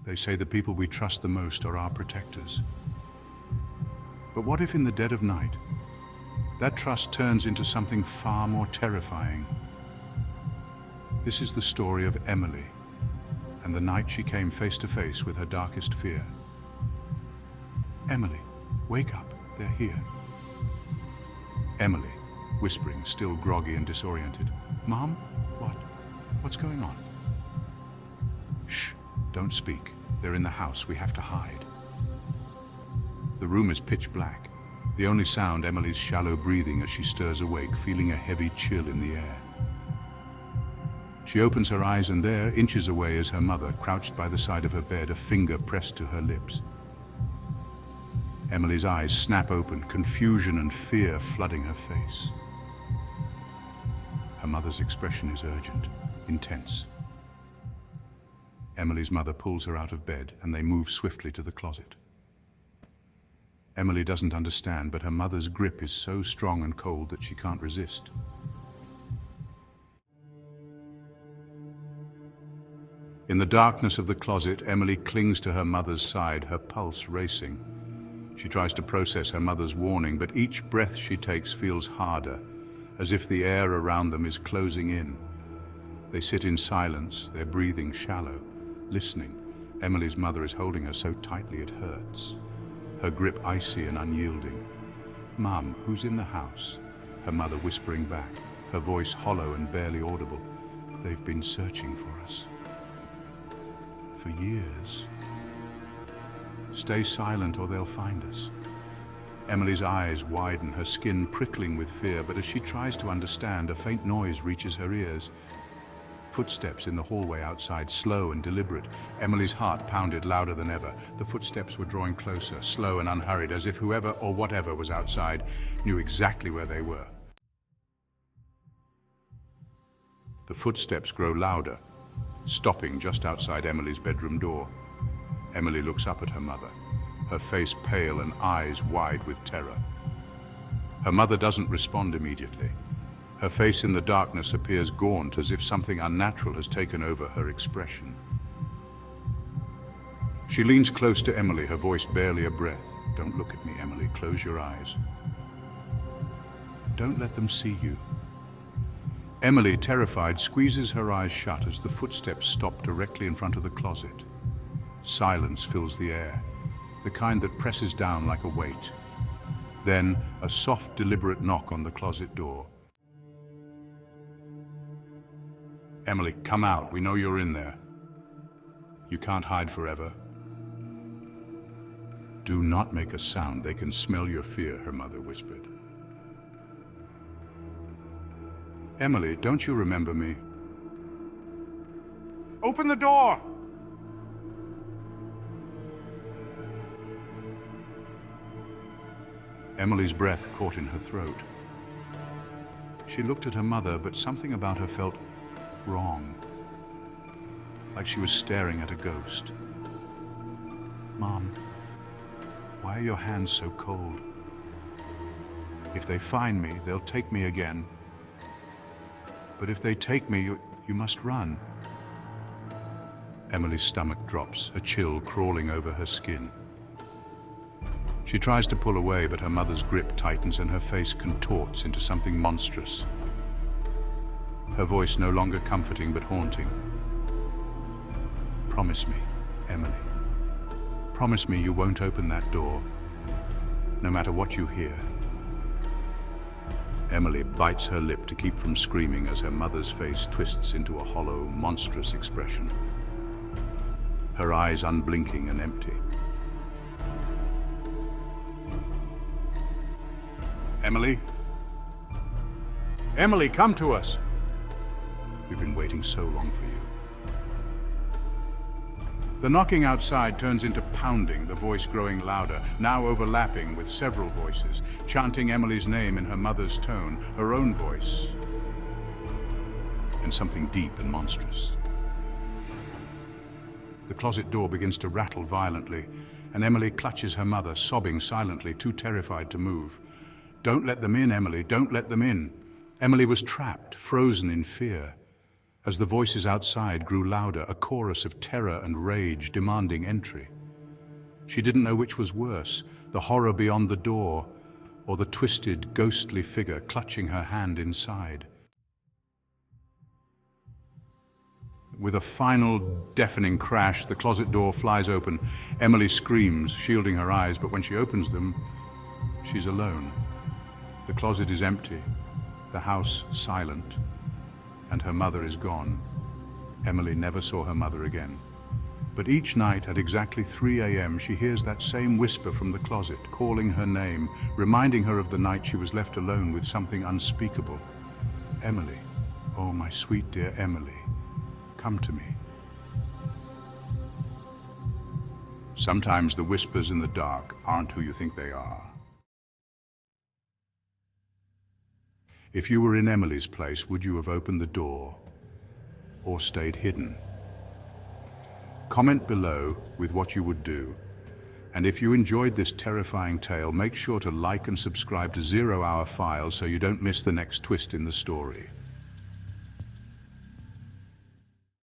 They say the people we trust the most are our protectors. But what if in the dead of night, that trust turns into something far more terrifying? This is the story of Emily, and the night she came face to face with her darkest fear. Emily, wake up, they're here. Emily, whispering, still groggy and disoriented. Mom, what? What's going on? Shh, don't speak. They're in the house, we have to hide. The room is pitch black. The only sound, Emily's shallow breathing as she stirs awake, feeling a heavy chill in the air. She opens her eyes and there, inches away, is her mother, crouched by the side of her bed, a finger pressed to her lips. Emily's eyes snap open, confusion and fear flooding her face. Her mother's expression is urgent, intense. Emily's mother pulls her out of bed and they move swiftly to the closet. Emily doesn't understand, but her mother's grip is so strong and cold that she can't resist. In the darkness of the closet, Emily clings to her mother's side, her pulse racing. She tries to process her mother's warning, but each breath she takes feels harder, as if the air around them is closing in. They sit in silence, their breathing shallow, listening. Emily's mother is holding her so tightly it hurts, her grip icy and unyielding. Mum, who's in the house? Her mother whispering back, her voice hollow and barely audible. They've been searching for us. For years. Stay silent or they'll find us. Emily's eyes widen, her skin prickling with fear, but as she tries to understand, a faint noise reaches her ears. Footsteps in the hallway outside, slow and deliberate. Emily's heart pounded louder than ever. The footsteps were drawing closer, slow and unhurried, as if whoever or whatever was outside knew exactly where they were. The footsteps grow louder, stopping just outside Emily's bedroom door. Emily looks up at her mother, her face pale and eyes wide with terror. Her mother doesn't respond immediately. Her face in the darkness appears gaunt, as if something unnatural has taken over her expression. She leans close to Emily, her voice barely a breath. Don't look at me, Emily. Close your eyes. Don't let them see you. Emily, terrified, squeezes her eyes shut as the footsteps stop directly in front of the closet. Silence fills the air, the kind that presses down like a weight. Then, a soft, deliberate knock on the closet door. Emily, come out. We know you're in there. You can't hide forever. Do not make a sound. They can smell your fear, her mother whispered. Emily, don't you remember me? Open the door! Emily's breath caught in her throat. She looked at her mother, but something about her felt wrong, like she was staring at a ghost. Mom, why are your hands so cold? If they find me, they'll take me again. But if they take me, you must run. Emily's stomach drops, a chill crawling over her skin. She tries to pull away, but her mother's grip tightens and her face contorts into something monstrous. Her voice no longer comforting but haunting. Promise me, Emily. Promise me you won't open that door, no matter what you hear. Emily bites her lip to keep from screaming as her mother's face twists into a hollow, monstrous expression. Her eyes unblinking and empty. Emily? Emily, come to us! We've been waiting so long for you. The knocking outside turns into pounding, the voice growing louder, now overlapping with several voices, chanting Emily's name in her mother's tone, her own voice, and something deep and monstrous. The closet door begins to rattle violently, and Emily clutches her mother, sobbing silently, too terrified to move. Don't let them in, Emily, don't let them in. Emily was trapped, frozen in fear. As the voices outside grew louder, a chorus of terror and rage demanding entry. She didn't know which was worse, the horror beyond the door, or the twisted, ghostly figure clutching her hand inside. With a final, deafening crash, the closet door flies open. Emily screams, shielding her eyes, but when she opens them, she's alone. The closet is empty, the house silent, and her mother is gone. Emily never saw her mother again. But each night at exactly 3 a.m. she hears that same whisper from the closet, calling her name, reminding her of the night she was left alone with something unspeakable. Emily, oh my sweet dear Emily, come to me. Sometimes the whispers in the dark aren't who you think they are. If you were in Emily's place, would you have opened the door or stayed hidden? Comment below with what you would do. And if you enjoyed this terrifying tale, make sure to like and subscribe to 0 Hour Files so you don't miss the next twist in the story.